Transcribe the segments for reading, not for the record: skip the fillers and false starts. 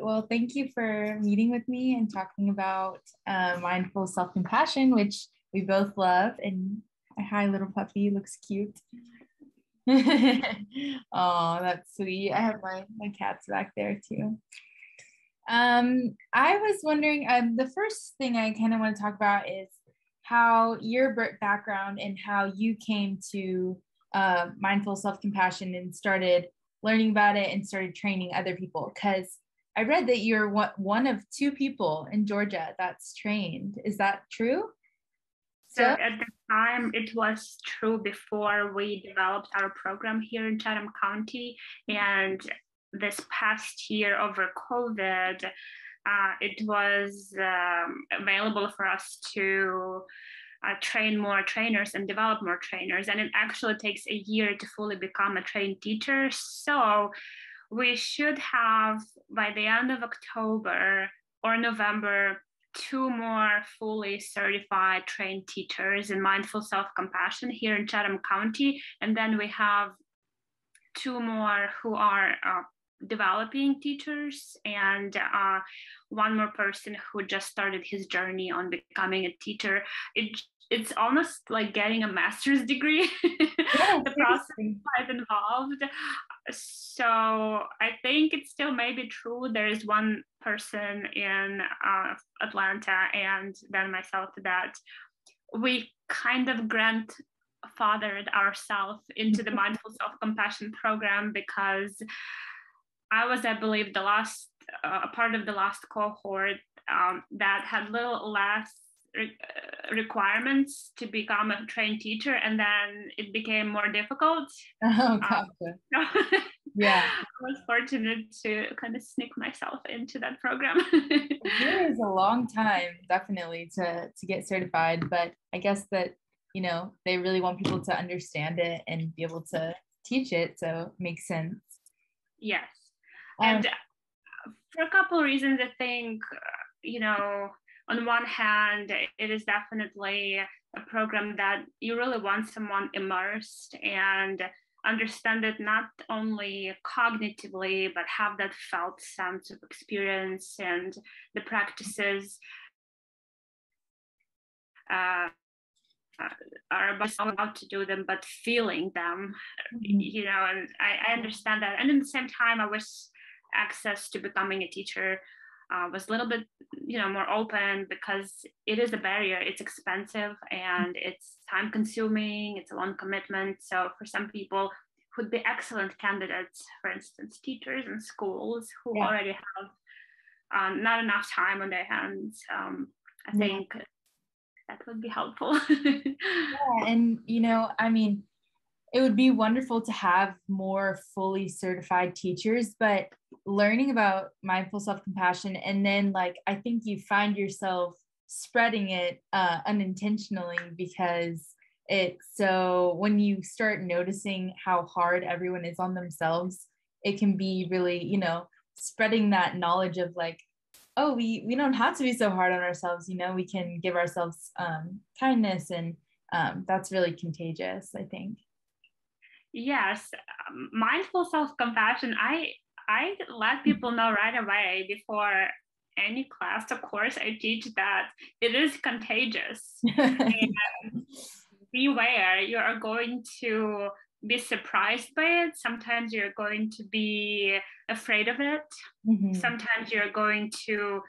Well, thank you for meeting with me and talking about mindful self-compassion, which we both love. And hi, little puppy, looks cute. Oh, that's sweet. I have my cats back there too. I was wondering, the first thing I kind of want to talk about is how your background and how you came to mindful self-compassion and started learning about it and started training other people. Because I read that you're one of two people in Georgia that's trained. Is that true? So at the time, it was true before we developed our program here in Chatham County. And this past year over COVID, it was available for us to train more trainers and develop more trainers. And it actually takes a year to fully become a trained teacher. So we should have, by the end of October or November, 2 more fully certified trained teachers in mindful self-compassion here in Chatham County. And then we have 2 more who are developing teachers, and 1 more person who just started his journey on becoming a teacher. It's almost like getting a master's degree. Yeah, the process is quite involved. So I think it still may be true. There is 1 person in Atlanta and then myself that we kind of grandfathered ourselves into the mindful self-compassion program, because I was, I believe, the last part of the last cohort that had little less requirements to become a trained teacher, and then it became more difficult. Oh, gotcha. Yeah, I was fortunate to kind of sneak myself into that program. it is a long time, definitely, to get certified, but I guess that they really want people to understand it and be able to teach it, so it makes sense. Yes. And for a couple of reasons, I think, on one hand, it is definitely a program that you really want someone immersed and understand it not only cognitively, but have that felt sense of experience, and the practices are about how to do them, but feeling them, and I understand that. And at the same time, I wish access to becoming a teacher was a little bit, more open, because it is a barrier. It's expensive and it's time consuming. It's a long commitment. So for some people who'd be excellent candidates, for instance, teachers in schools who already have not enough time on their hands, I think that would be helpful. Yeah, and it would be wonderful to have more fully certified teachers, but learning about mindful self-compassion, and then I think you find yourself spreading it unintentionally, because when you start noticing how hard everyone is on themselves, it can be really, spreading that knowledge of oh, we don't have to be so hard on ourselves, we can give ourselves kindness, and that's really contagious, I think. Yes, mindful self-compassion, I let people know right away before any class or course I teach that it is contagious. And beware, you are going to be surprised by it. Sometimes you're going to be afraid of it. Mm-hmm. Sometimes you're going to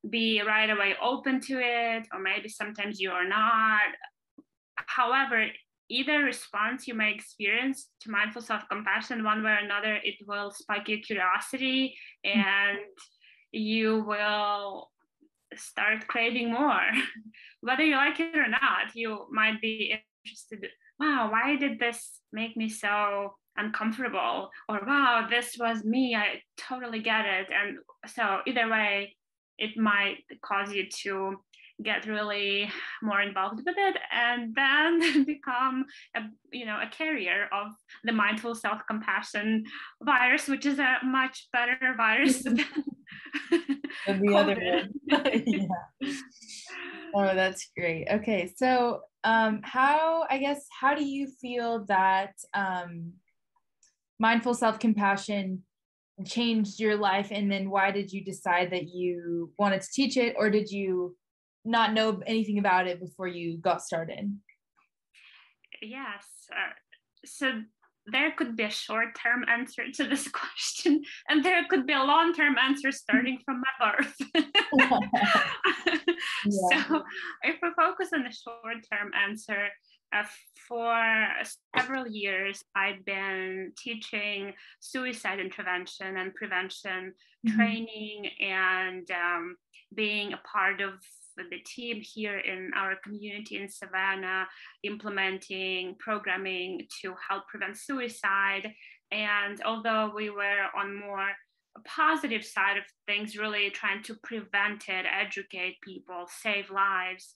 be right away open to it, or maybe sometimes you are not. However, either response you may experience to mindful self-compassion, one way or another, it will spark your curiosity, and you will start craving more. Whether you like it or not, you might be interested. Wow, why did this make me so uncomfortable? Or wow, this was me, I totally get it. And so either way, it might cause you to get really more involved with it, and then become a carrier of the mindful self-compassion virus, which is a much better virus than the other one. Yeah. Oh, that's great. Okay, so how do you feel that mindful self-compassion changed your life? And then why did you decide that you wanted to teach it, or did you not know anything about it before you got started? Yes. So there could be a short-term answer to this question, and there could be a long-term answer starting from my birth. Yeah. So if we focus on the short-term answer, for several years, I've been teaching suicide intervention and prevention training, and being a part of the team here in our community in Savannah, implementing programming to help prevent suicide. And although we were on more positive side of things, really trying to prevent it, educate people, save lives,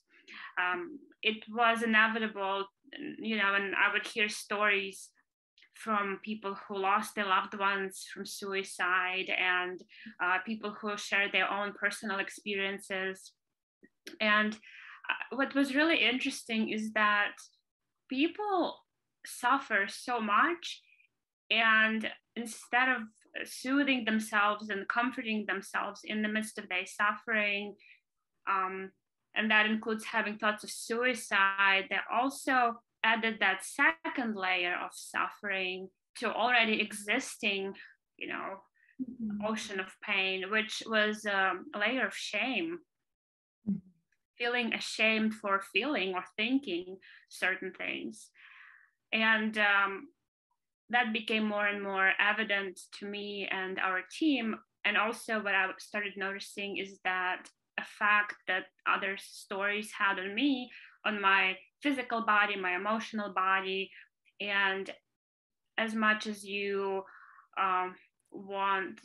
it was inevitable, and I would hear stories from people who lost their loved ones from suicide, and people who shared their own personal experiences. And what was really interesting is that people suffer so much, and instead of soothing themselves and comforting themselves in the midst of their suffering, and that includes having thoughts of suicide, they also added that second layer of suffering to already existing, ocean of pain, which was a layer of shame, feeling ashamed for feeling or thinking certain things. And that became more and more evident to me and our team. And also what I started noticing is that effect that other stories had on me, on my physical body, my emotional body. And as much as you want,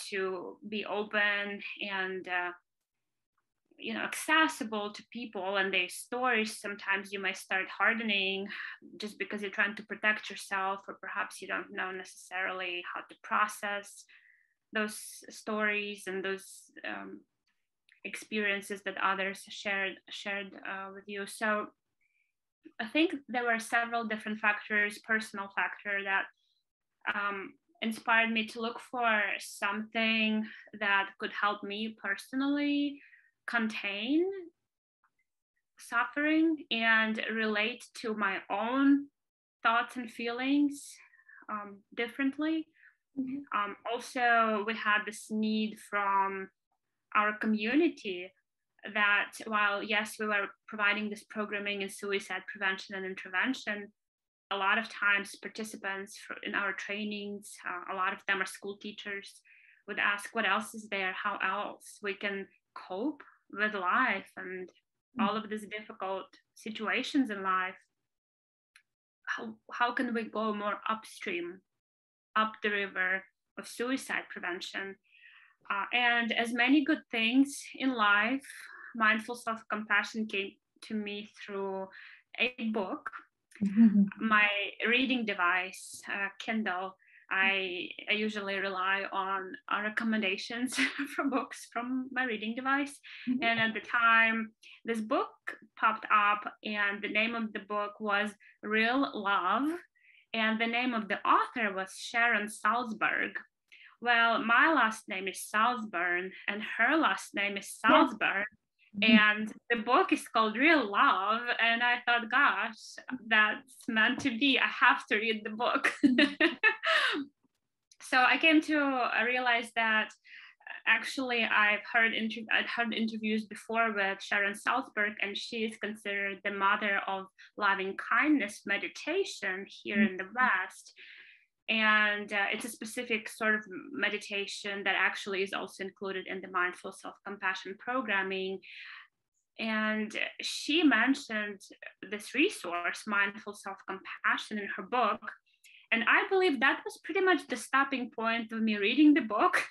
to be open and accessible to people and their stories, sometimes you might start hardening just because you're trying to protect yourself, or perhaps you don't know necessarily how to process those stories and those experiences that others shared with you. So I think there were several different factors, personal factor, that inspired me to look for something that could help me personally contain suffering and relate to my own thoughts and feelings differently. Also, we had this need from our community that while, yes, we were providing this programming in suicide prevention and intervention, a lot of times participants in our trainings, a lot of them are school teachers, would ask what else is there, how else we can cope with life and all of these difficult situations in life. How can we go more upstream, up the river of suicide prevention? And as many good things in life, mindful self-compassion came to me through a book, my reading device, Kindle. I usually rely on recommendations for books from my reading device. And at the time, this book popped up, and the name of the book was Real Love. And the name of the author was Vira Salzburn. Well, my last name is Salzburn, and her last name is Salzburn. And the book is called Real Love. And I thought, gosh, that's meant to be. I have to read the book. So I came to realize that actually I'd heard interviews before with Vira Salzburn, and she is considered the mother of loving kindness meditation here in the West. And it's a specific sort of meditation that actually is also included in the mindful self-compassion programming. And she mentioned this resource, mindful self-compassion, in her book. And I believe that was pretty much the stopping point of me reading the book,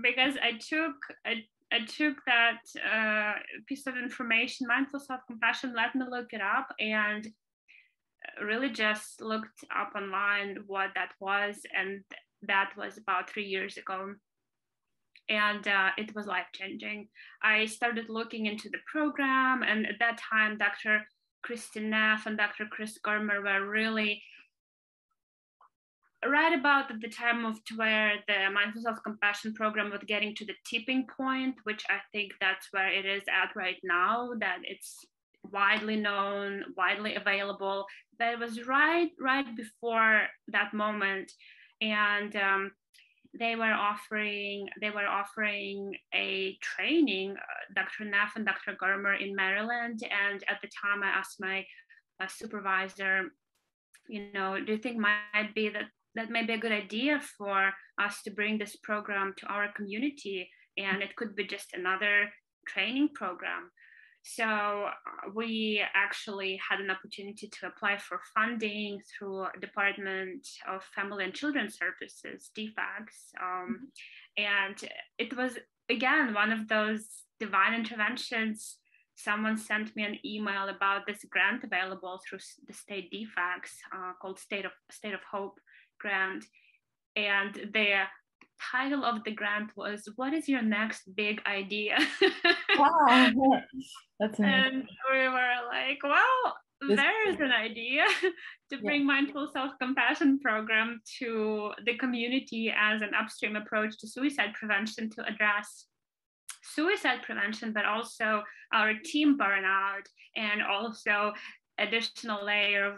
because I took that piece of information, mindful self-compassion, let me look it up, and really just looked up online what that was. And that was about 3 years ago. And it was life-changing. I started looking into the program, and at that time, Dr. Kristin Neff and Dr. Chris Germer were really right about at the time of where the mindful self-compassion program was getting to the tipping point, which I think that's where it is at right now, that it's widely known, widely available. That was right before that moment. And they were offering a training, Dr. Neff and Dr. Germer in Maryland. And at the time I asked my supervisor, you know, do you think might be that may be a good idea for us to bring this program to our community, and it could be just another training program. So we actually had an opportunity to apply for funding through Department of Family and Children Services, DFACS. And it was, again, one of those divine interventions. Someone sent me an email about this grant available through the state DFACS called State of Hope grant. And the title of the grant was, "What is your next big idea?" Wow, that's amazing. And we were like, well, there is an idea to bring mindful self-compassion program to the community as an upstream approach to suicide prevention, to address suicide prevention, but also our team burnout, and also additional layer of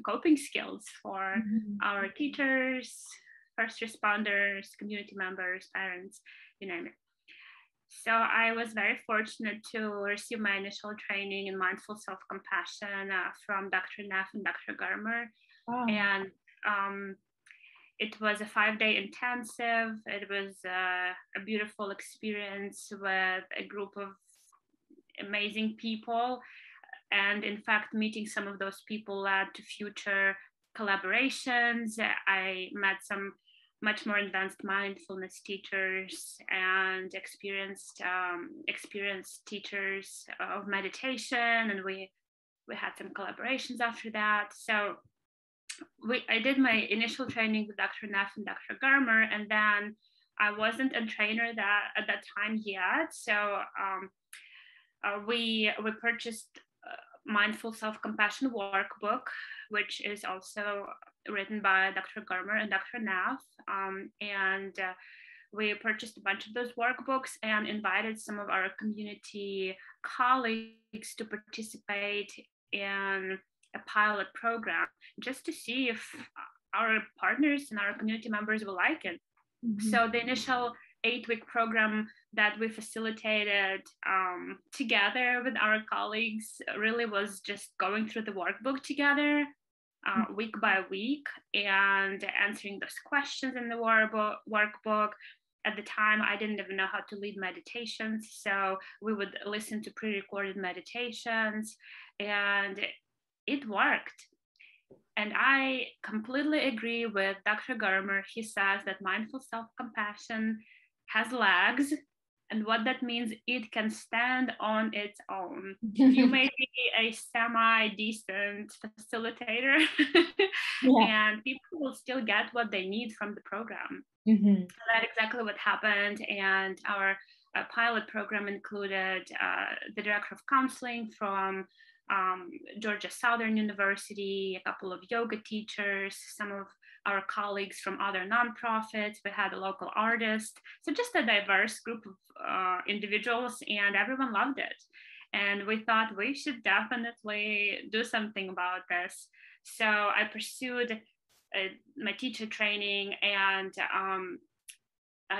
coping skills for our teachers, first responders, community members, parents, you name it. So I was very fortunate to receive my initial training in mindful self-compassion from Dr. Neff and Dr. Germer. Wow. And it was a 5-day intensive. It was a beautiful experience with a group of amazing people. And in fact, meeting some of those people led to future collaborations. I met some much more advanced mindfulness teachers and experienced teachers of meditation, and we had some collaborations after that. So I did my initial training with Dr. Neff and Dr. Germer, and then I wasn't a trainer at that time yet. So we purchased Mindful Self-Compassion workbook, which is also written by Dr. Germer and Dr. Neff. And we purchased a bunch of those workbooks and invited some of our community colleagues to participate in a pilot program, just to see if our partners and our community members will like it. So the initial 8-week program that we facilitated together with our colleagues really was just going through the workbook together week by week and answering those questions in the workbook. At the time, I didn't even know how to lead meditations, so we would listen to pre-recorded meditations, and it worked. And I completely agree with Dr. Germer. He says that mindful self-compassion has legs, and what that means, it can stand on its own. You may be a semi-decent facilitator, and people will still get what they need from the program. So that's exactly what happened. And our pilot program included the director of counseling from Georgia Southern University, a couple of yoga teachers, some of our colleagues from other nonprofits. We had a local artist. So just a diverse group of individuals, and everyone loved it. And we thought we should definitely do something about this. So I pursued my teacher training, and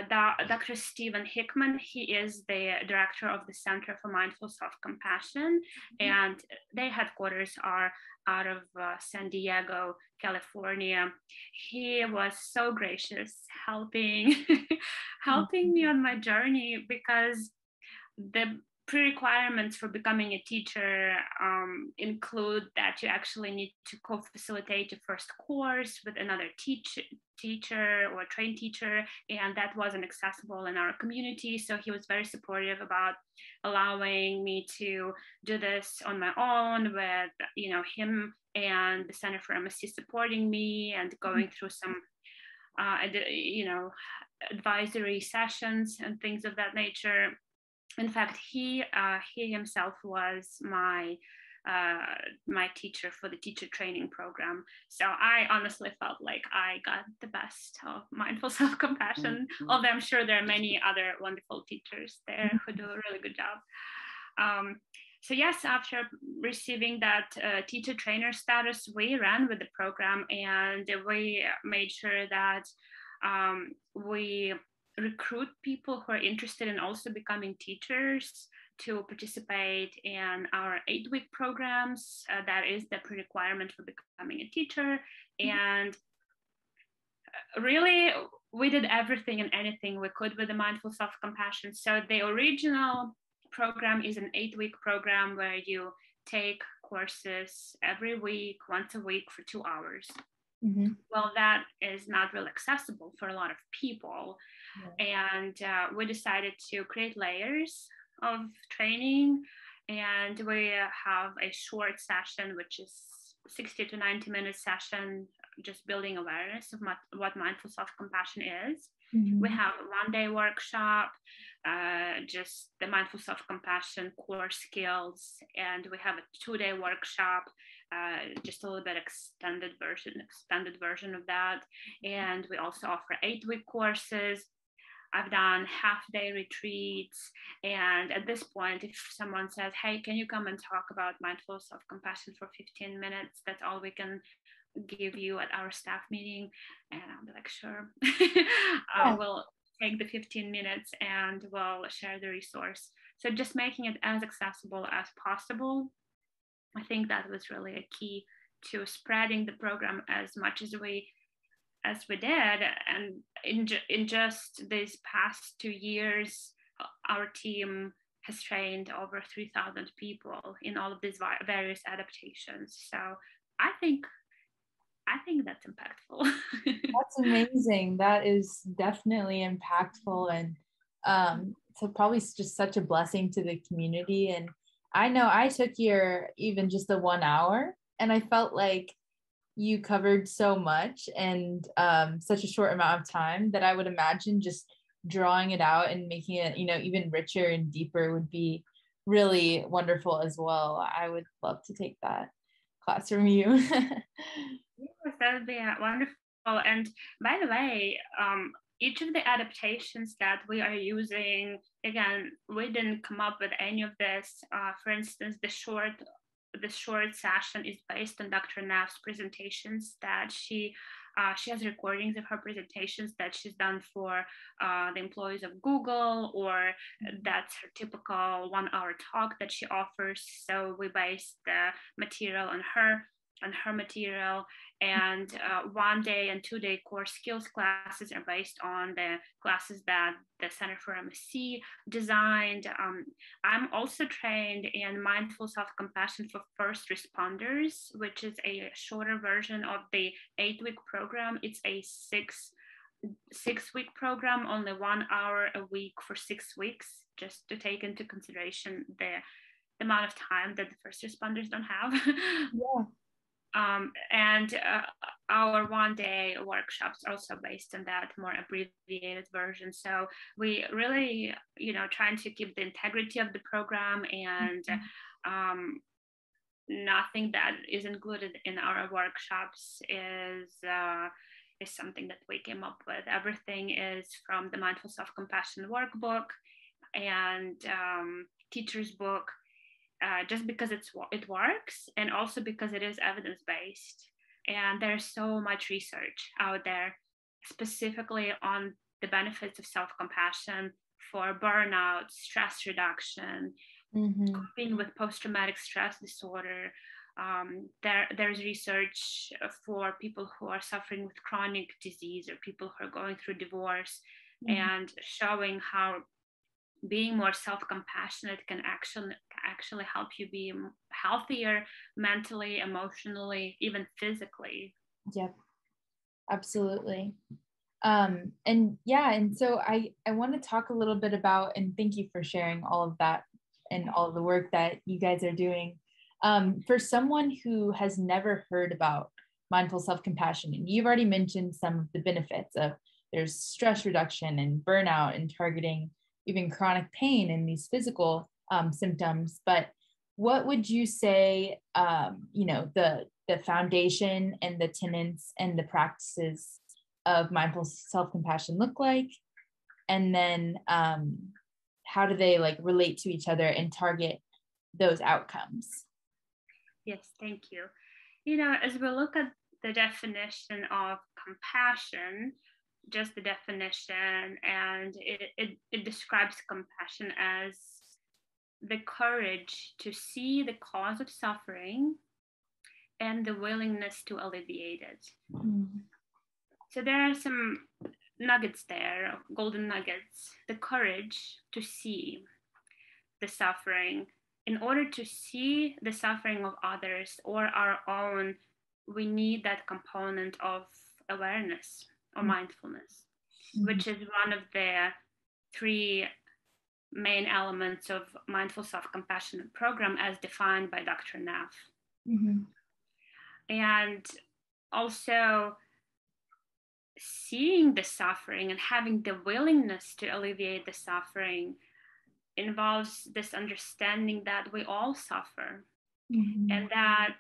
Dr. Stephen Hickman, he is the director of the Center for Mindful Self-Compassion, and their headquarters are out of San Diego, California. He was so gracious helping me on my journey, because the pre-requirements for becoming a teacher include that you actually need to co-facilitate your first course with another teacher or trained teacher, and that wasn't accessible in our community. So he was very supportive about allowing me to do this on my own with, him and the Center for MSC supporting me and going through some, advisory sessions and things of that nature. In fact, he himself was my my teacher for the teacher training program. So I honestly felt like I got the best of mindful self-compassion, although I'm sure there are many other wonderful teachers there who do a really good job. So yes, after receiving that teacher trainer status, we ran with the program, and we made sure that we recruit people who are interested in also becoming teachers to participate in our 8-week programs. That is the pre-requirement for becoming a teacher. And really, we did everything and anything we could with the mindful self-compassion. So the original program is an 8-week program where you take courses every week, once a week for 2 hours. Well, that is not really accessible for a lot of people. And we decided to create layers of training, and we have a short session, which is 60 to 90 minute session, just building awareness of what mindful self-compassion is. We have a 1-day workshop, just the mindful self-compassion core skills, and we have a 2-day workshop, just a little bit extended version of that. And we also offer 8-week courses. I've done half-day retreats. And at this point, if someone says, hey, can you come and talk about mindful self-compassion for 15 minutes? That's all we can give you at our staff meeting. And I'll be like, sure. We'll take the 15 minutes and we'll share the resource. So just making it as accessible as possible. I think that was really a key to spreading the program as much as we did. And in just these past 2 years, our team has trained over 3,000 people in all of these various adaptations. So I think that's impactful. That's amazing. That is definitely impactful, and so probably just such a blessing to the community. And I know I took your even just the 1 hour, and I felt like you covered so much and such a short amount of time that I would imagine just drawing it out and making it, even richer and deeper would be really wonderful as well. I would love to take that class from you. Yes, that would be wonderful. And by the way, each of the adaptations that we are using, again, we didn't come up with any of this. For instance, the short session is based on Dr. Neff's presentations that she has recordings of her presentations that she's done for the employees of Google, or that's her typical 1-hour talk that she offers. So we based the material on her material, and 1-day and 2-day core skills classes are based on the classes that the Center for MSc designed. I'm also trained in mindful self-compassion for first responders, which is a shorter version of the 8-week program. It's a six-week program, only 1 hour a week for 6 weeks, just to take into consideration the amount of time that the first responders don't have. Yeah. And our 1-day workshops also based on that more abbreviated version. So we really, trying to keep the integrity of the program, and nothing that is included in our workshops is something that we came up with. Everything is from the Mindful Self-Compassion workbook and teacher's book. Just because it works, and also because it is evidence-based. And there's so much research out there specifically on the benefits of self-compassion for burnout, stress reduction, coping with post-traumatic stress disorder. There's research for people who are suffering with chronic disease, or people who are going through divorce, and showing how being more self-compassionate can actually help you be healthier mentally, emotionally, even physically. Yep, absolutely. And so I want to talk a little bit about, and thank you for sharing all of that and all of the work that you guys are doing. For someone who has never heard about mindful self-compassion, and you've already mentioned some of the benefits of there's stress reduction and burnout and targeting even chronic pain and these physical symptoms, but what would you say, the foundation and the tenets and the practices of mindful self-compassion look like? And then how do they like relate to each other and target those outcomes? Yes, thank you. As we look at the definition of compassion, just the definition, and it describes compassion as the courage to see the cause of suffering and the willingness to alleviate it. Mm-hmm. So there are some nuggets there, golden nuggets. The courage to see the suffering. In order to see the suffering of others or our own, we need that component of awareness or mindfulness, which is one of the 3 main elements of mindful self-compassion program as defined by Dr. Neff. And also seeing the suffering and having the willingness to alleviate the suffering involves this understanding that we all suffer, and that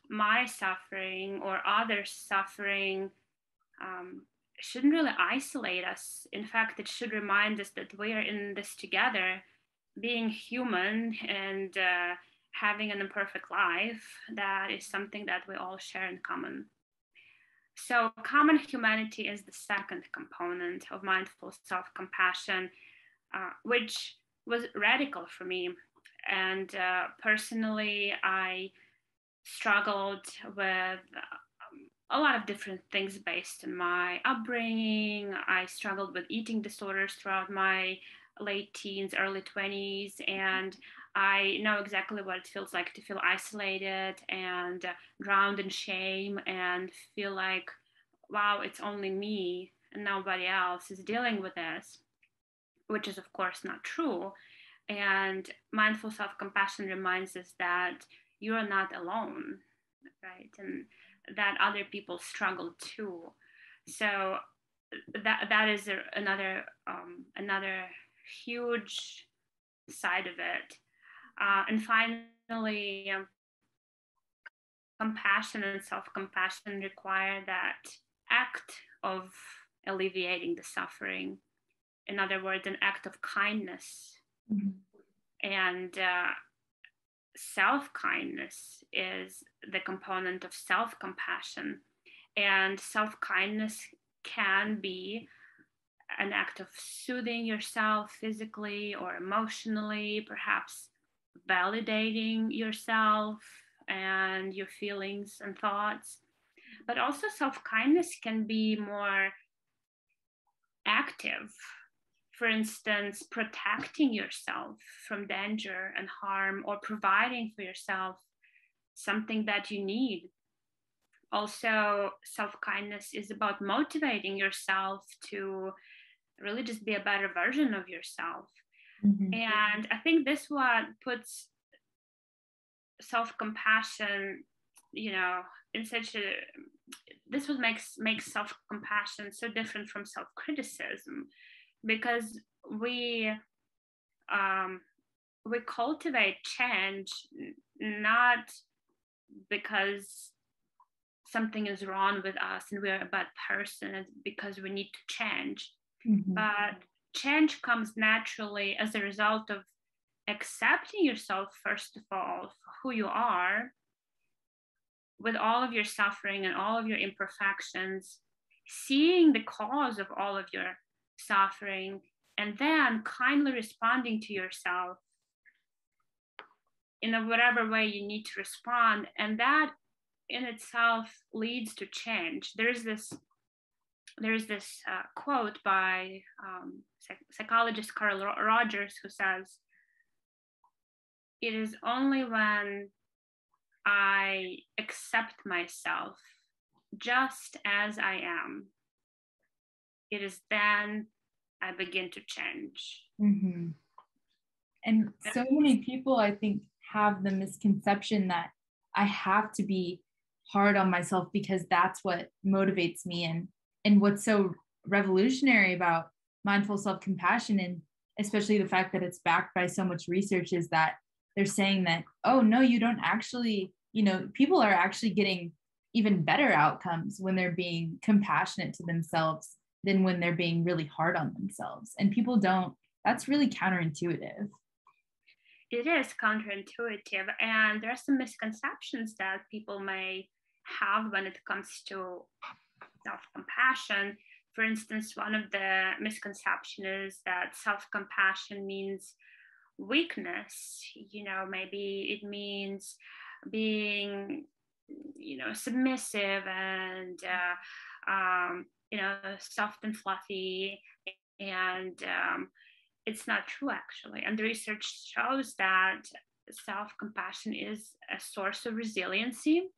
my suffering or others' suffering shouldn't really isolate us. In fact, it should remind us that we are in this together, being human and having an imperfect life. That is something that we all share in common. So common humanity is the second component of mindful self-compassion, which was radical for me. And personally, I struggled with a lot of different things based on my upbringing. I struggled with eating disorders throughout my late teens, early 20s, and I know exactly what it feels like to feel isolated and drowned in shame and feel like, wow, it's only me and nobody else is dealing with this, which is of course not true. And mindful self-compassion reminds us that you are not alone, right? And that other people struggle too. So that is another huge side of it. And finally, compassion and self-compassion require that act of alleviating the suffering. In other words, an act of kindness. And self-kindness is the component of self-compassion. And self-kindness can be an act of soothing yourself physically or emotionally, perhaps validating yourself and your feelings and thoughts. But also self-kindness can be more active. For instance, protecting yourself from danger and harm, or providing for yourself something that you need. Also, self-kindness is about motivating yourself to really just be a better version of yourself. And I think this what puts self-compassion, in such a, this what makes self-compassion so different from self-criticism, because we cultivate change not because something is wrong with us and we're a bad person, and because we need to change. But change comes naturally as a result of accepting yourself, first of all, for who you are, with all of your suffering and all of your imperfections, seeing the cause of all of your suffering, and then kindly responding to yourself in whatever way you need to respond. And that in itself leads to change. There's this quote by psychologist Carl Rogers, who says, "It is only when I accept myself just as I am, it is then I begin to change." And so many people, I think, have the misconception that I have to be hard on myself because that's what motivates me. And what's so revolutionary about mindful self-compassion, and especially the fact that it's backed by so much research, is that they're saying that, oh no, you don't actually, people are actually getting even better outcomes when they're being compassionate to themselves than when they're being really hard on themselves. And people don't, that's really counterintuitive. It is counterintuitive, and there are some misconceptions that people may have when it comes to self-compassion. For instance, one of the misconceptions is that self-compassion means weakness. Maybe it means being, submissive and, soft and fluffy. And it's not true, actually. And the research shows that self-compassion is a source of resiliency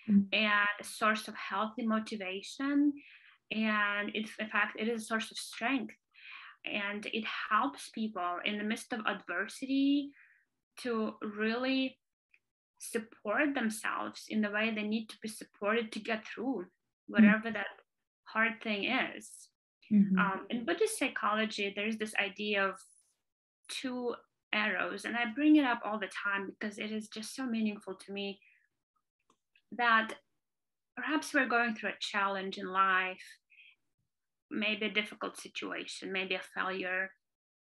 and a source of healthy motivation. And in fact, it is a source of strength. And it helps people in the midst of adversity to really support themselves in the way they need to be supported to get through whatever that hard thing is. In Buddhist psychology, there's this idea of two arrows, and I bring it up all the time because it is just so meaningful to me, that perhaps we're going through a challenge in life, maybe a difficult situation, maybe a failure,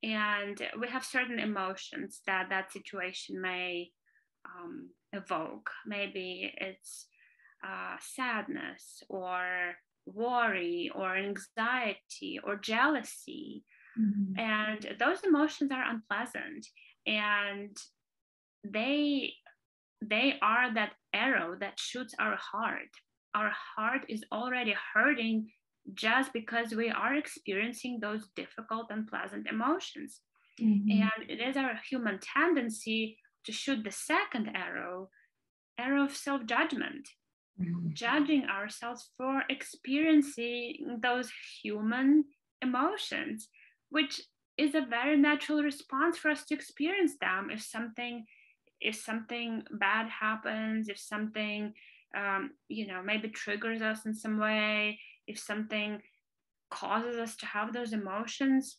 and we have certain emotions that situation may evoke. Maybe it's sadness or worry or anxiety or jealousy. And those emotions are unpleasant, and they are that arrow that shoots our heart. Our heart is already hurting just because we are experiencing those difficult, unpleasant emotions. And it is our human tendency to shoot the second arrow of self-judgment, judging ourselves for experiencing those human emotions, which is a very natural response for us to experience them. If something bad happens, if something maybe triggers us in some way, if something causes us to have those emotions,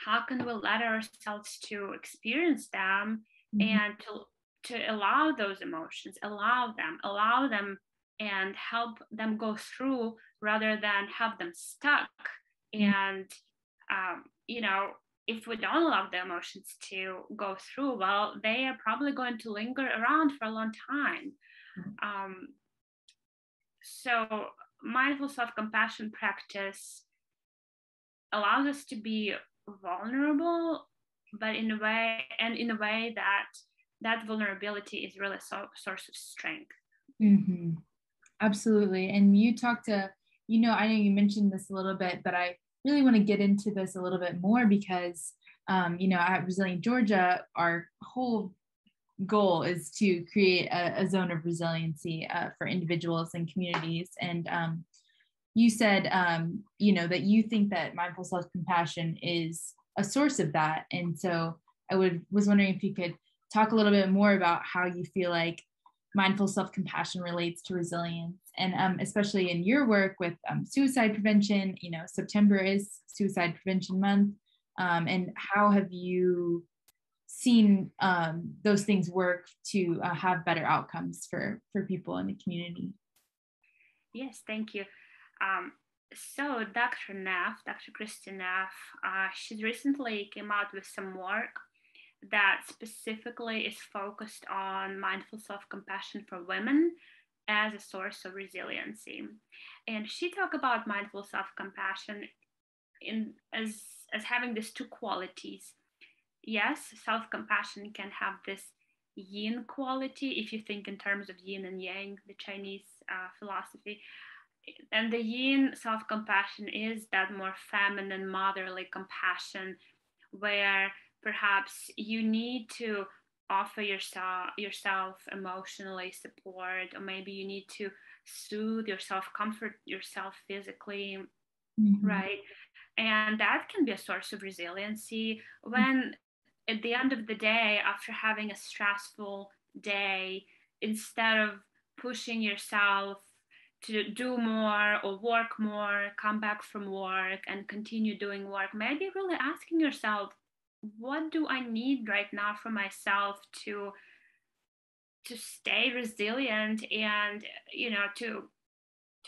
how can we let ourselves to experience them and to allow those emotions, allow them and help them go through, rather than have them stuck. And if we don't allow the emotions to go through, well, they are probably going to linger around for a long time. So mindful self-compassion practice allows us to be vulnerable, but in a way that vulnerability is really a source of strength. Absolutely. And you talked to, I know you mentioned this a little bit, but I really want to get into this a little bit more because, at Resilient Georgia, our whole goal is to create a zone of resiliency for individuals and communities. And you said, that you think that mindful self-compassion is a source of that. And so I was wondering if you could talk a little bit more about how you feel like mindful self-compassion relates to resilience, and especially in your work with suicide prevention. September is Suicide Prevention Month, and how have you seen those things work to have better outcomes for people in the community? Yes, thank you. So Dr. Christy Neff, she recently came out with some work that specifically is focused on mindful self-compassion for women as a source of resiliency. And she talked about mindful self-compassion as having these two qualities. Yes, self-compassion can have this yin quality, if you think in terms of yin and yang, the Chinese philosophy. And the yin self-compassion is that more feminine, motherly compassion, where perhaps you need to offer yourself emotionally support, or maybe you need to soothe yourself, comfort yourself physically, right? And that can be a source of resiliency when at the end of the day, after having a stressful day, instead of pushing yourself to do more or work more, come back from work and continue doing work, maybe really asking yourself, what do I need right now for myself to stay resilient and, you know, to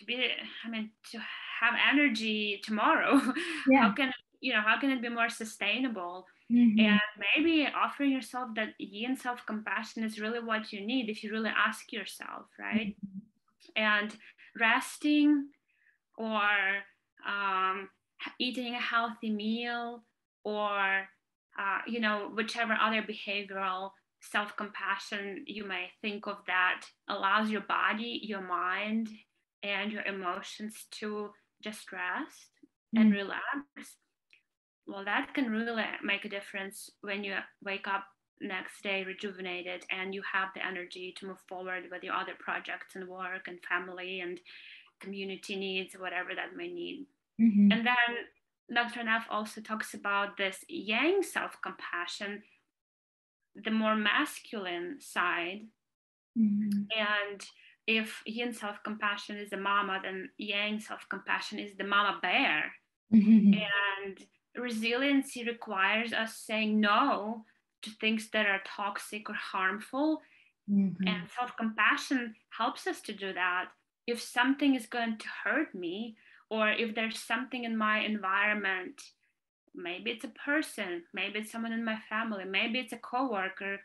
be, I mean, to have energy tomorrow. Yeah. How can, you know, how can it be more sustainable? Mm-hmm. And maybe offering yourself that yin self-compassion is really what you need if you really ask yourself, right? And resting, or um, eating a healthy meal, or you know, whichever other behavioral self-compassion you may think of that allows your body, your mind, and your emotions to just rest and Mm-hmm. relax. Well, that can really make a difference when you wake up next day rejuvenated and you have the energy to move forward with your other projects and work and family and community needs, whatever that may need. Mm-hmm. And then Dr. Neff also talks about this yang self-compassion, the more masculine side. Mm-hmm. And if yin self-compassion is the mama, then yang self-compassion is the mama bear. Mm-hmm. And resiliency requires us saying no to things that are toxic or harmful. And Mm-hmm. self-compassion helps us to do that. If something is going to hurt me, or if there's something in my environment, maybe it's a person, maybe it's someone in my family, maybe it's a coworker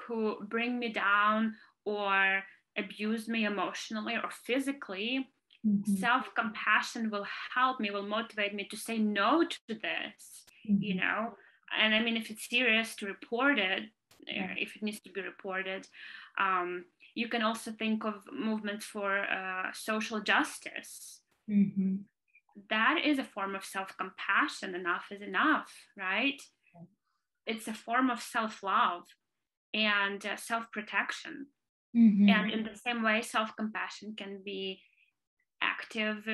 who bring me down or abuse me emotionally or physically, Mm-hmm. self-compassion will help me, will motivate me to say no to this, you Mm-hmm. know. And I mean, if it's serious, to report it, Yeah. if it needs to be reported. You can also think of movements for social justice. Mm-hmm. That is a form of self-compassion. Enough is enough, right? It's a form of self-love and self-protection. Mm-hmm. And in the same way, self-compassion can be active,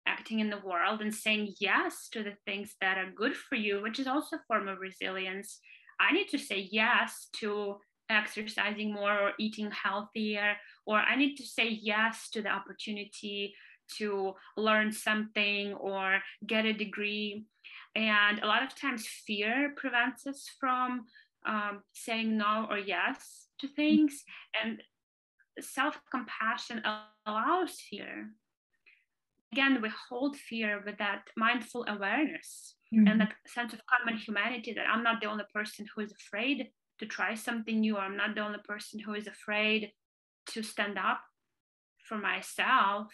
acting in the world and saying yes to the things that are good for you, which is also a form of resilience. I need to say yes to exercising more or eating healthier, or I need to say yes to the opportunity to learn something or get a degree. And a lot of times fear prevents us from saying no or yes to things. And self-compassion allows fear. Again, we hold fear with that mindful awareness and Mm-hmm. that sense of common humanity, that I'm not the only person who is afraid to try something new, or I'm not the only person who is afraid to stand up for myself.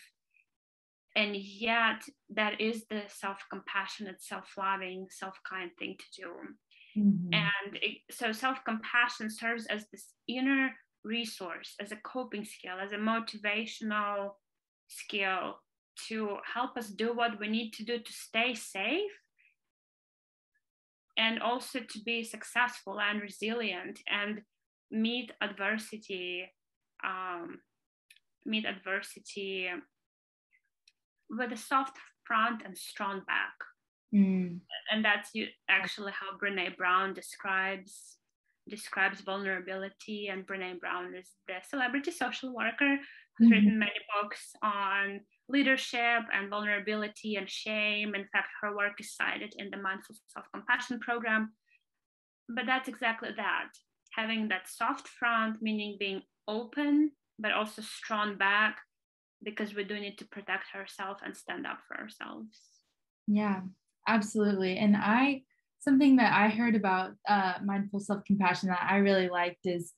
And yet, that is the self-compassionate, self-loving, self-kind thing to do. Mm-hmm. And so self-compassion serves as this inner resource, as a coping skill, as a motivational skill to help us do what we need to do to stay safe, and also to be successful and resilient and meet adversity, um, meet adversity with a soft front and strong back. Mm-hmm. And that's actually how Brene Brown describes vulnerability. And Brene Brown is the celebrity social worker who's Mm-hmm. written many books on leadership and vulnerability and shame. In fact, her work is cited in the Mindful Self-Compassion program. But that's exactly that, having that soft front, meaning being open, but also strong back, because we do need to protect ourselves and stand up for ourselves. Yeah, absolutely. And something that I heard about mindful self-compassion that I really liked is,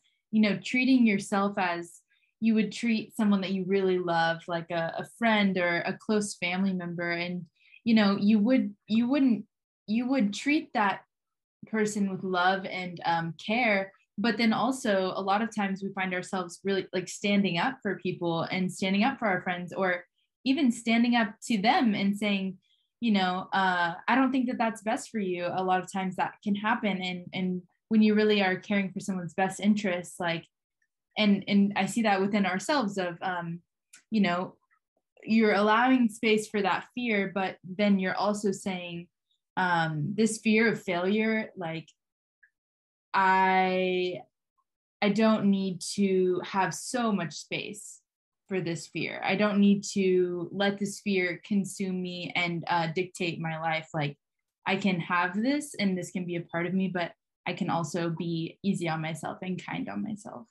treating yourself as you would treat someone that you really love, like a friend or a close family member. And, you would treat that person with love and care. But then also a lot of times we find ourselves really like standing up for people and standing up for our friends, or even standing up to them and saying, I don't think that that's best for you. A lot of times that can happen. And when you really are caring for someone's best interests, like, and I see that within ourselves of, you know, you're allowing space for that fear, but then you're also saying, this fear of failure, like, I don't need to have so much space for this fear. I don't need to let this fear consume me and dictate my life. Like, I can have this and this can be a part of me, but I can also be easy on myself and kind on myself.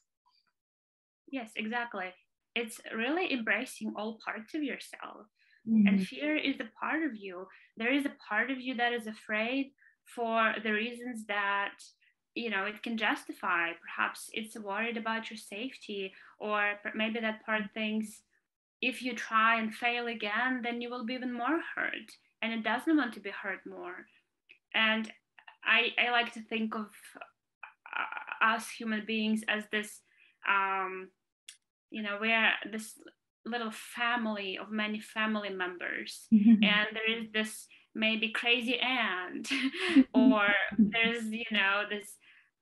Yes, exactly. It's really embracing all parts of yourself. And Mm-hmm. fear is a part of you. There is a part of you that is afraid for the reasons that, it can justify. Perhaps it's worried about your safety, or maybe that part thinks if you try and fail again, then you will be even more hurt. And it doesn't want to be hurt more. And I like to think of us human beings as this, we're this little family of many family members. And there is this maybe crazy aunt, or there's, this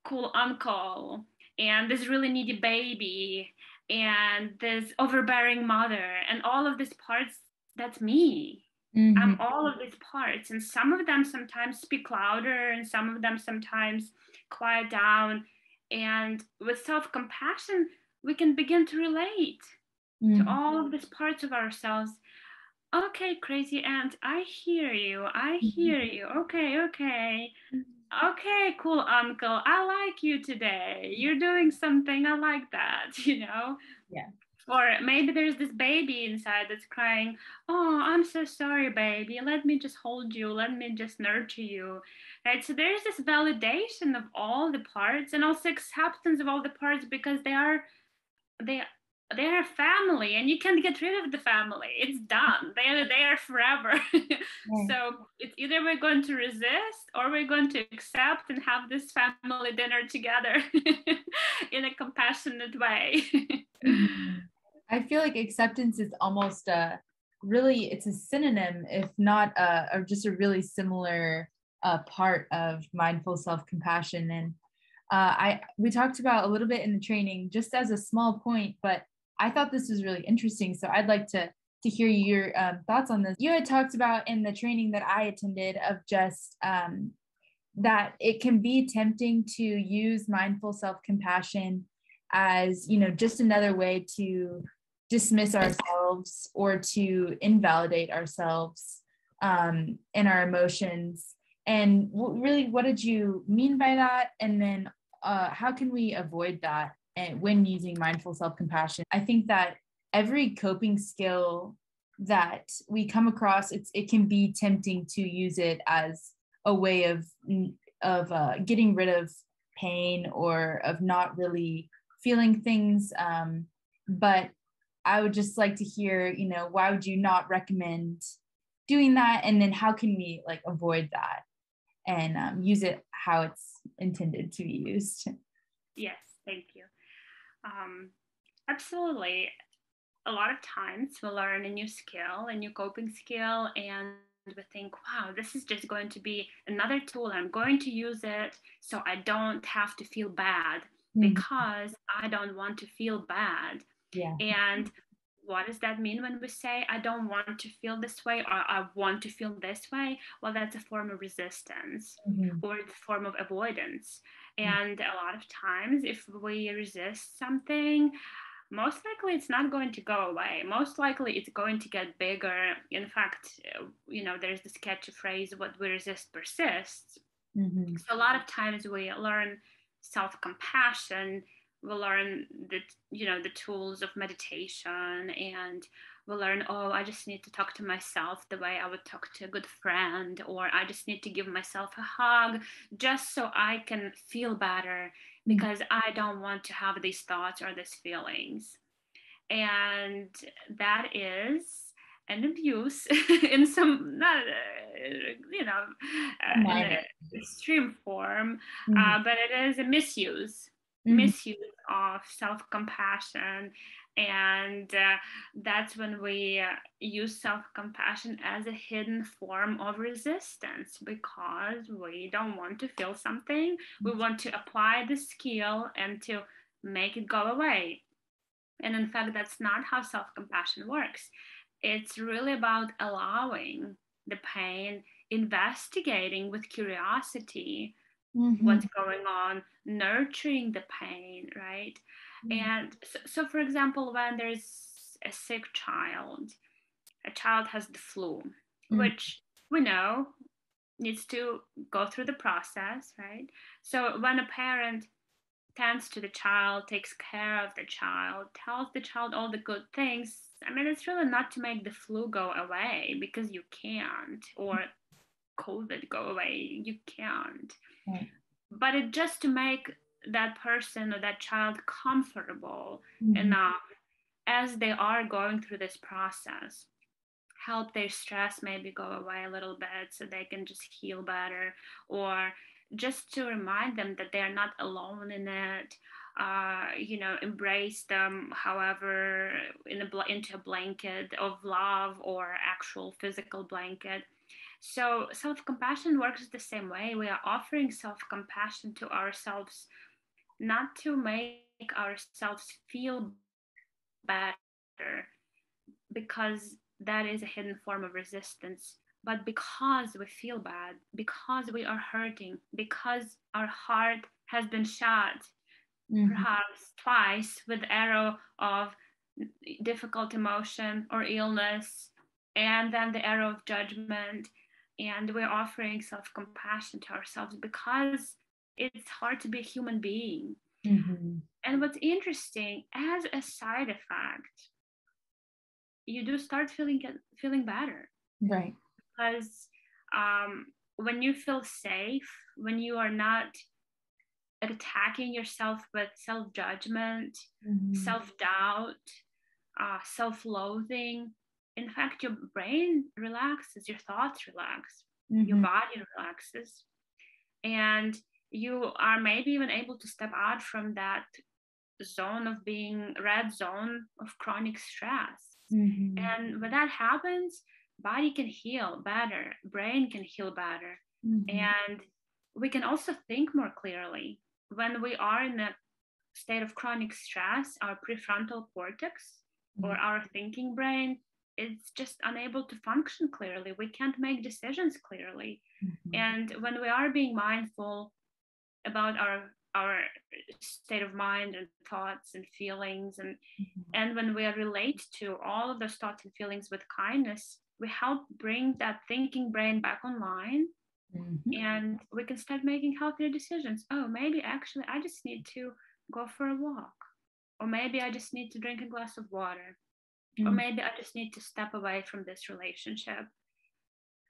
cool uncle, and this really needy baby, and this overbearing mother, and all of these parts, that's me. Mm-hmm. I'm all of these parts, and some of them sometimes speak louder, and some of them sometimes quiet down. And with self-compassion, we can begin to relate to Mm-hmm. all of these parts of ourselves. Okay, crazy aunt, I hear you. I hear you. Okay, okay. Okay, cool uncle. I like you today. You're doing something. I like that, Yeah. Or maybe there's this baby inside that's crying, oh, I'm so sorry, baby. Let me just hold you. Let me just nurture you. Right? So there's this validation of all the parts, and also acceptance of all the parts, because they they're family, and you can't get rid of the family. It's done. They are forever. Right. So it's either we're going to resist, or we're going to accept and have this family dinner together in a compassionate way. Mhm. I feel like acceptance is almost it's a synonym, if not or just a really similar part of mindful self-compassion. And we talked about a little bit in the training, just as a small point, but I thought this was really interesting. So I'd like to hear your thoughts on this. You had talked about in the training that I attended of just that it can be tempting to use mindful self-compassion as, just another way to dismiss ourselves or to invalidate ourselves and our emotions. And really, what did you mean by that? And then how can we avoid that when using mindful self-compassion? I think that every coping skill that we come across, it can be tempting to use it as a way of getting rid of pain or of not really feeling things. But I would just like to hear, why would you not recommend doing that? And then how can we like avoid that and use it how it's intended to be used? Yes, thank you. Absolutely. A lot of times we'll learn a new skill, a new coping skill, and we think, wow, this is just going to be another tool. I'm going to use it so I don't have to feel bad, because I don't want to feel bad. Yeah. And what does that mean when we say, I don't want to feel this way, or I want to feel this way? Well, that's a form of resistance, or a form of avoidance. And a lot of times, if we resist something, most likely it's not going to go away. Most likely it's going to get bigger. In fact, there's this catchy phrase, what we resist persists. So a lot of times we learn self-compassion, we learn the tools of meditation, and we learn, oh, I just need to talk to myself the way I would talk to a good friend, or I just need to give myself a hug just so I can feel better, because I don't want to have these thoughts or these feelings. And that is an abuse in some, not in an extreme form, but it is a misuse of self-compassion. And that's when we use self-compassion as a hidden form of resistance, because we don't want to feel something. We want to apply the skill and to make it go away. And in fact, that's not how self-compassion works. It's really about allowing the pain, investigating with curiosity what's going on, nurturing the pain, right? And so, for example, when there's a sick child, a child has the flu, which we know needs to go through the process, right? So when a parent tends to the child, takes care of the child, tells the child all the good things, I mean, it's really not to make the flu go away, because you can't, or COVID go away, you can't. Right. But it's just to make that person or that child comfortable Mm-hmm. enough as they are going through this process, help their stress maybe go away a little bit so they can just heal better, or just to remind them that they're not alone in it. Embrace them, however, into a blanket of love, or actual physical blanket. So self-compassion works the same way. We are offering self-compassion to ourselves, not to make ourselves feel better, because that is a hidden form of resistance, but because we feel bad, because we are hurting, because our heart has been shot perhaps twice with arrow of difficult emotion or illness, and then the arrow of judgment. And we're offering self-compassion to ourselves because it's hard to be a human being. Mm-hmm. And what's interesting, as a side effect, you do start feeling better, Right. because when you feel safe, when you are not attacking yourself with self-judgment, Mm-hmm. self-doubt, self-loathing, in fact, your brain relaxes, your thoughts relax, your Mm-hmm. body relaxes, and you are maybe even able to step out from that zone of being red zone of chronic stress. Mm-hmm. And when that happens, body can heal better, brain can heal better, Mm-hmm. and we can also think more clearly. When we are in a state of chronic stress, our prefrontal cortex, or our thinking brain, is just unable to function clearly. We can't make decisions clearly. Mm-hmm. And when we are being mindful about our state of mind and thoughts and feelings, and when we relate to all of those thoughts and feelings with kindness, we help bring that thinking brain back online, Mm-hmm. and we can start making healthier decisions. Oh, maybe actually I just need to go for a walk, or maybe I just need to drink a glass of water, or Mm-hmm. maybe I just need to step away from this relationship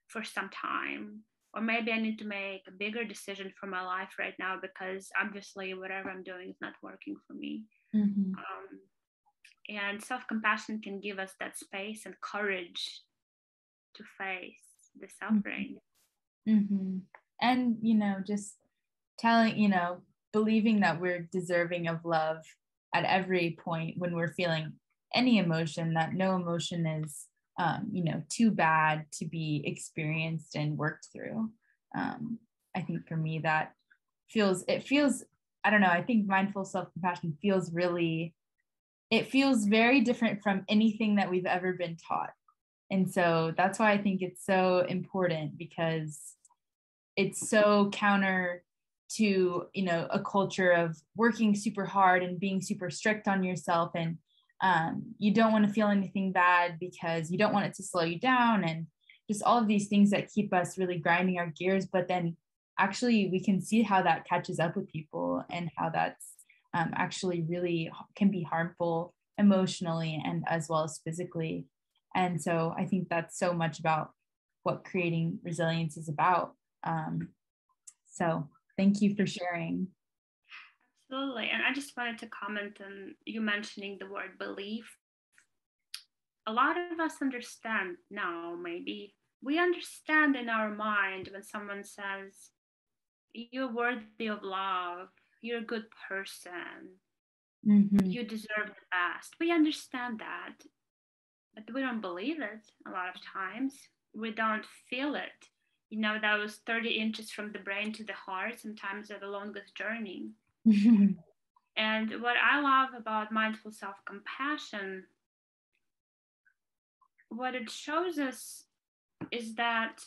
for some time, or maybe I need to make a bigger decision for my life right now, because obviously whatever I'm doing is not working for me. Mm-hmm. And self-compassion can give us that space and courage to face the suffering. Mm-hmm. And, just telling, believing that we're deserving of love at every point when we're feeling any emotion, that no emotion is, too bad to be experienced and worked through. I think for me, it feels, I don't know, I think mindful self-compassion it feels very different from anything that we've ever been taught. And so that's why I think it's so important, because it's so counter to a culture of working super hard and being super strict on yourself, and you don't want to feel anything bad because you don't want it to slow you down, and just all of these things that keep us really grinding our gears. But then actually we can see how that catches up with people, and how that's actually really can be harmful emotionally and as well as physically. And so I think that's so much about what creating resilience is about. So thank you for sharing. Absolutely. And I just wanted to comment on you mentioning the word belief. A lot of us understand now, maybe we understand in our mind when someone says, you're worthy of love, you're a good person, Mm-hmm. you deserve the best. We understand that, but we don't believe it a lot of times. We don't feel it. Those 30 inches from the brain to the heart sometimes are the longest journey. And what I love about mindful self-compassion, what it shows us is that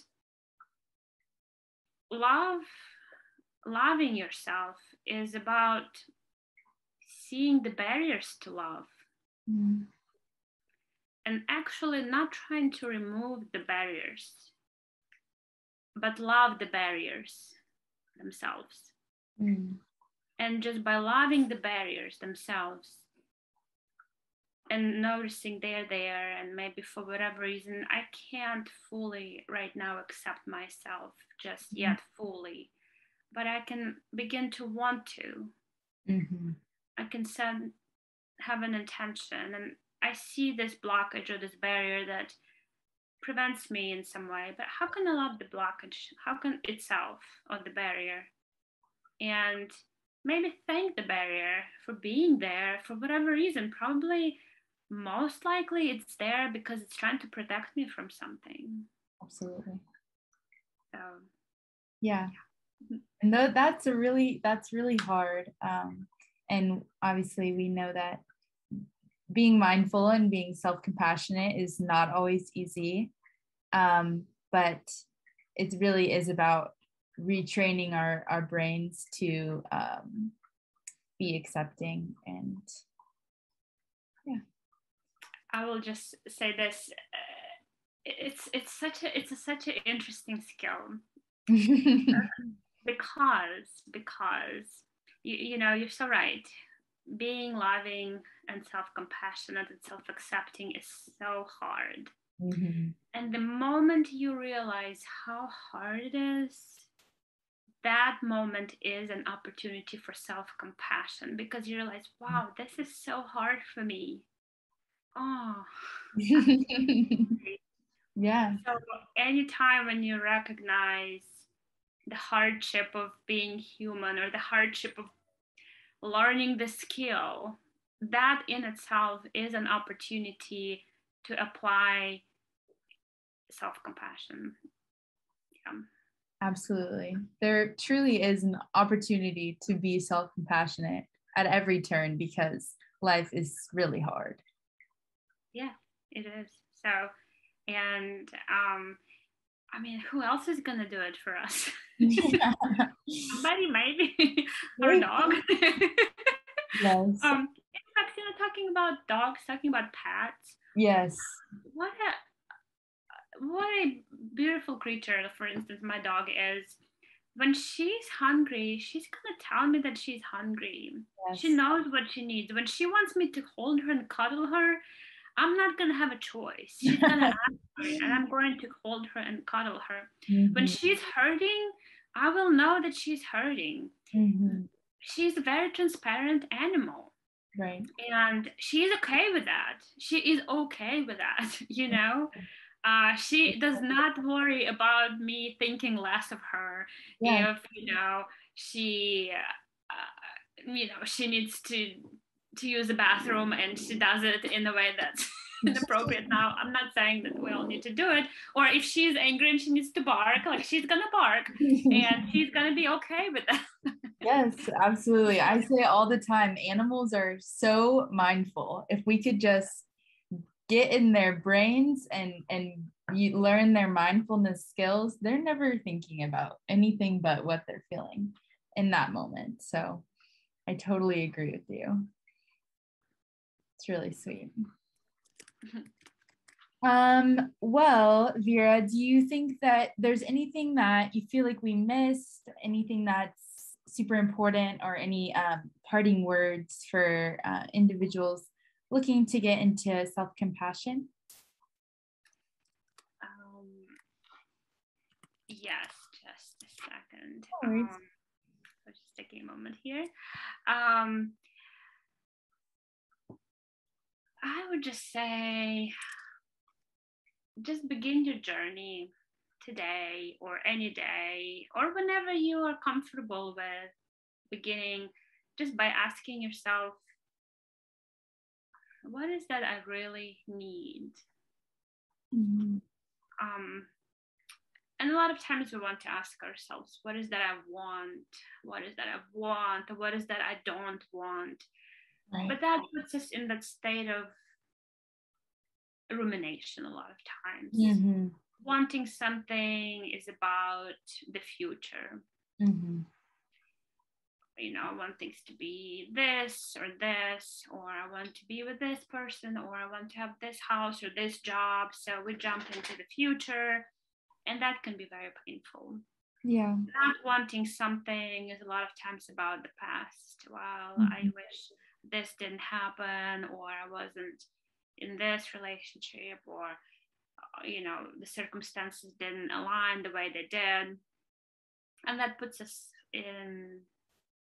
loving yourself is about seeing the barriers to love, and actually not trying to remove the barriers, but love the barriers themselves. And just by loving the barriers themselves and noticing they're there, and maybe for whatever reason, I can't fully right now accept myself just yet fully, but I can begin to want to. I can have an intention, and I see this blockage or this barrier that prevents me in some way, but how can I love the blockage? How can itself or the barrier? And maybe thank the barrier for being there for whatever reason. Probably most likely it's there because it's trying to protect me from something. Absolutely. So yeah. And that's really hard. And obviously we know that being mindful and being self-compassionate is not always easy. But it really is about retraining our brains to be accepting. And yeah, I will just say this: it's such an interesting skill because you know, you're so right. Being loving and self-compassionate and self-accepting is so hard. And the moment you realize how hard it is, that moment is an opportunity for self-compassion, because you realize, wow, this is so hard for me. Oh, yeah. So anytime when you recognize the hardship of being human or the hardship of learning the skill, that in itself is an opportunity to apply self-compassion. Yeah. Absolutely. There truly is an opportunity to be self-compassionate at every turn, because life is really hard. Yeah, it is. So, and I mean, who else is gonna do it for us? Somebody, maybe our dog. Yes. In fact, you know, talking about dogs, talking about pets. Yes. What a beautiful creature, for instance, my dog is. When she's hungry, she's gonna tell me that she's hungry. Yes. She knows what she needs. When she wants me to hold her and cuddle her, I'm not gonna have a choice. She's gonna ask me, and I'm going to hold her and cuddle her. When she's hurting, I will know that she's hurting. She's a very transparent animal. Right. And she's okay with that. She is okay with that, you know? She does not worry about me thinking less of her. If you know she she needs to use the bathroom and she does it in a way that's inappropriate. Now, I'm not saying that we all need to do it, or if she's angry and she needs to bark, like, she's gonna bark and she's gonna be okay with that. Yes, absolutely. I say all the time, animals are so mindful. If we could just get in their brains and you learn their mindfulness skills, they're never thinking about anything but what they're feeling in that moment. So I totally agree with you. It's really sweet. Well, Vira, do you think that there's anything that you feel like we missed, anything that's super important, or any parting words for individuals looking to get into self-compassion? Yes, just a second. No So just taking a moment here. I would just say, just begin your journey today or any day or whenever you are comfortable with beginning, just by asking yourself, what is that I really need? And a lot of times we want to ask ourselves, what is that I want? What is that I want? Or what is that I don't want? Right. But that puts us in that state of rumination a lot of times. Wanting something is about the future. You know, I want things to be this, or I want to be with this person, or I want to have this house or this job. So we jump into the future. And that can be very painful. Yeah. Not wanting something is a lot of times about the past. Well, I wish this didn't happen, or I wasn't in this relationship, or, the circumstances didn't align the way they did. And that puts us in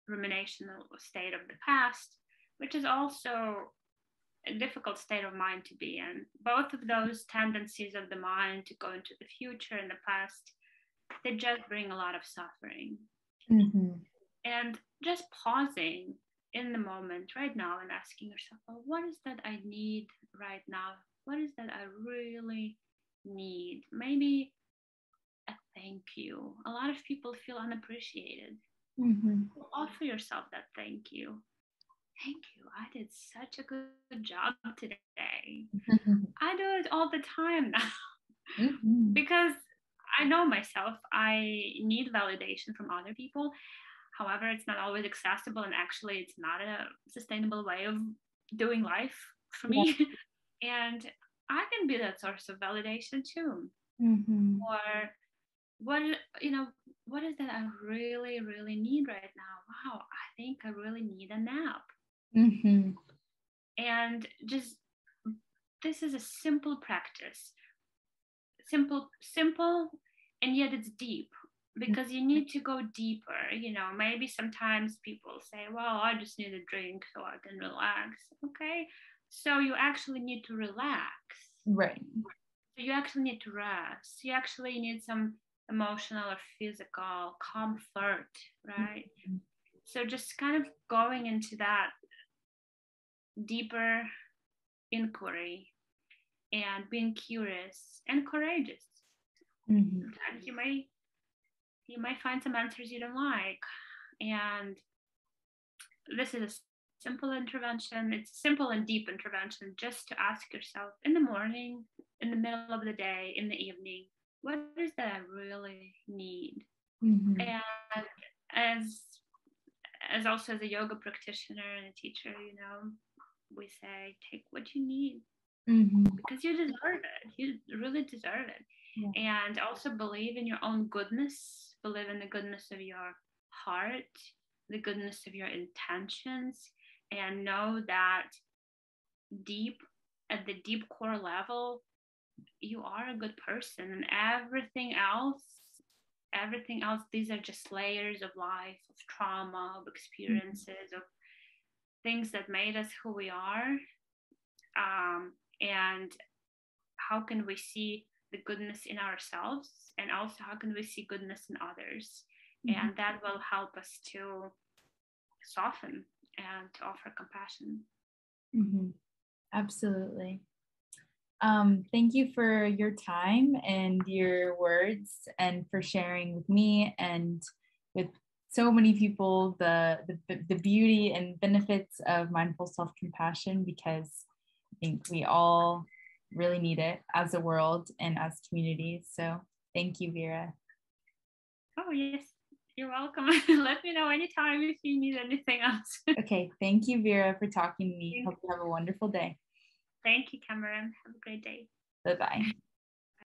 ruminational state of the past, which is also a difficult state of mind to be in. Both of those tendencies of the mind to go into the future and the past, they just bring a lot of suffering. And just pausing in the moment right now and asking yourself, well, what is that I need right now? What is that I really need? Maybe a thank you. A lot of people feel unappreciated. Offer yourself that thank you. Thank you. I did such a good job today. I do it all the time now because I know myself. I need validation from other people. However, it's not always accessible, and actually it's not a sustainable way of doing life for me. And I can be that source of validation too. Or what is that I really, really need right now? Wow, I think I really need a nap. And just, this is a simple practice. Simple, and yet it's deep, because you need to go deeper. Maybe sometimes people say, well, I just need a drink so I can relax. Okay, so you actually need to relax, right? So you actually need to rest. You actually need some emotional or physical comfort, right? So just kind of going into that deeper inquiry and being curious and courageous. Sometimes you might find some answers you don't like, and this is a simple intervention. It's a simple and deep intervention, just to ask yourself in the morning, in the middle of the day, in the evening, what is that I really need? And as also as a yoga practitioner and a teacher, we say, take what you need, because you deserve it. You really deserve it. And also believe in your own goodness, believe in the goodness of your heart, the goodness of your intentions, and know that at the deep core level, you are a good person. And everything else, these are just layers of life, of trauma, of experiences, of things that made us who we are. And how can we see the goodness in ourselves, and also how can we see goodness in others? And that will help us to soften and to offer compassion. Absolutely. Thank you for your time and your words, and for sharing with me and with so many people the beauty and benefits of mindful self-compassion, because I think we all really need it as a world and as communities. So thank you, Vira. Oh, yes. You're welcome. Let me know anytime if you need anything else. Okay. Thank you, Vira, for talking to me. Hope you have a wonderful day. Thank you, Cameron. Have a great day. Bye-bye.